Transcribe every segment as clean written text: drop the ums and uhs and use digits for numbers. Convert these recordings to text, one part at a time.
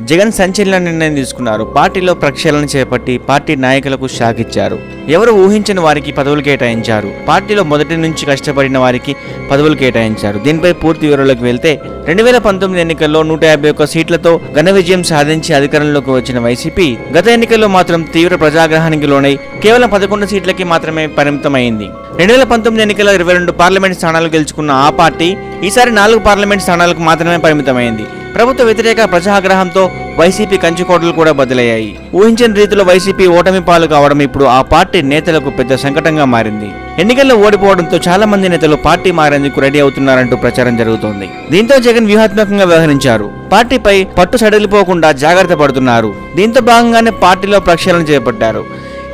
జగన్ సంచలన నిర్ణయం తీసుకున్నారు. పార్టీలో ప్రక్షాళన చేపట్టి పార్టీ నాయకులకు షాక్ ఇచ్చారు. ఎవరు ఊహించని వారికి పదవులు కేటాయించారు. పార్టీలో మొదటి నుంచి కష్టపడిన వారికి పదవులు కేటాయించారు. దీనిపై పూర్తి వివరాలకు వెళ్తే 2019 ఎన్నికల్లో 151 సీట్లతో ఘన విజయం సాధించి అధికారంలోకి వచ్చిన వైసీపీ గత ఎన్నికల్లో మాత్రం తీవ్ర ప్రజాగ్రహానికి లోనై కేవలం 11 సీట్లకి మాత్రమే పరిమితమైంది. 2019 ఎన్నికల్లో 22 పార్లమెంట్ స్థానాలు గెలుచుకున్న ఆ పార్టీ ఈసారి 4 పార్లమెంట్ స్థానాలకు మాత్రమే పరిమితమైంది. ప్రభుత్వ వ్యతిరేక ప్రజాగ్రహంతో వైసీపీ కంచుకోటలు కూడా బదులయ్యాయి. ఊహించని రీతిలో వైసీపీ ఓటమి పాలు కావడం ఇప్పుడు ఆ పార్టీ నేతలకు పెద్ద సంకటంగా మారింది. ఎన్నికల్లో ఓడిపోవడంతో చాలా మంది నేతలు పార్టీ మారేందుకు రెడీ అవుతున్నారంటూ ప్రచారం జరుగుతోంది. దీంతో జగన్ వ్యూహాత్మకంగా వ్యవహరించారు. పార్టీపై పట్టు సడలిపోకుండా జాగ్రత్త పడుతున్నారు. దీంతో భాగంగానే పార్టీలో ప్రక్షాళన చేపట్టారు.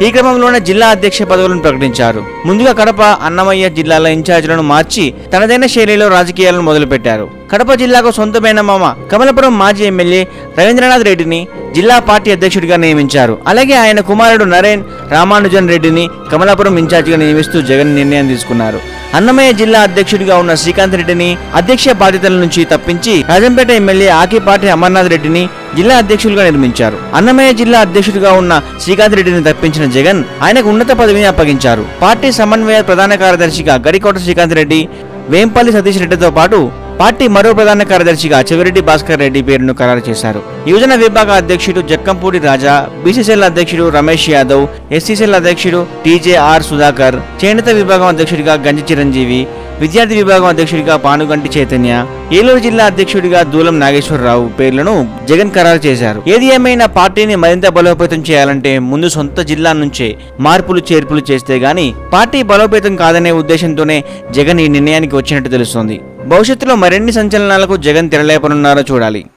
ఈ క్రమంలోనే జిల్లా అధ్యక్ష పదవులను ప్రకటించారు. ముందుగా కడప, అన్నమయ్య జిల్లాల ఇన్ఛార్జీలను మార్చి తనదైన శైలిలో రాజకీయాలను మొదలుపెట్టారు. కడప జిల్లాకు సొంతమైన మామ కమలాపురం మాజీ ఎమ్మెల్యే రవీంద్రనాథ్ రెడ్డిని జిల్లా పార్టీ అధ్యక్షుడిగా నియమించారు. అలాగే ఆయన కుమారుడు నరేన్ రామానుజన్ రెడ్డిని కమలాపురం ఇన్ఛార్జిగా నియమిస్తూ జగన్ నిర్ణయం తీసుకున్నారు. అన్నమయ్య జిల్లా అధ్యక్షుడిగా ఉన్న శ్రీకాంత్ రెడ్డిని అధ్యక్ష బాధ్యతల నుంచి తప్పించి రాజంపేట ఎమ్మెల్యే ఆకిపాటి అమర్నాథ్ రెడ్డిని జిల్లా అధ్యక్షులుగా నిర్మించారు. అన్నమయ్య జిల్లా అధ్యక్షుడిగా ఉన్న శ్రీకాంత్ రెడ్డిని తప్పించిన జగన్ ఆయనకు ఉన్నత పదవిని అప్పగించారు. పార్టీ సమన్వయ ప్రధాన కార్యదర్శిగా గడికోట శ్రీకాంత్ రెడ్డి, వేంపల్లి సతీష్ రెడ్డితో పాటు పార్టీ మరో ప్రధాన కార్యదర్శిగా చెవిరెడ్డి భాస్కర్ రెడ్డి పేరును ఖరారు చేశారు. యువజన విభాగ అధ్యక్షుడు జక్కంపూడి రాజా, బీసీసీఎల్ అధ్యక్షుడు రమేష్ యాదవ్, ఎస్సీసీఎల్ అధ్యక్షుడు టీజేఆర్ సుధాకర్, చేనేత విభాగం అధ్యక్షుడిగా గంజి చిరంజీవి, విద్యార్థి విభాగం అధ్యక్షుడిగా పానుగంటి చైతన్య, ఏలూరు జిల్లా అధ్యక్షుడిగా దూలం నాగేశ్వరరావు పేర్లను జగన్ ఖరారు చేశారు. ఏది ఏమైనా పార్టీని మరింత బలోపేతం చేయాలంటే ముందు సొంత జిల్లా నుంచే మార్పులు చేర్పులు చేస్తే గానీ పార్టీ బలోపేతం కాదనే ఉద్దేశంతోనే జగన్ ఈ నిర్ణయానికి వచ్చినట్టు తెలుస్తోంది. భవిష్యత్తులో మరిన్ని సంచలనాలకు జగన్ తెరలేపనున్నారో చూడాలి.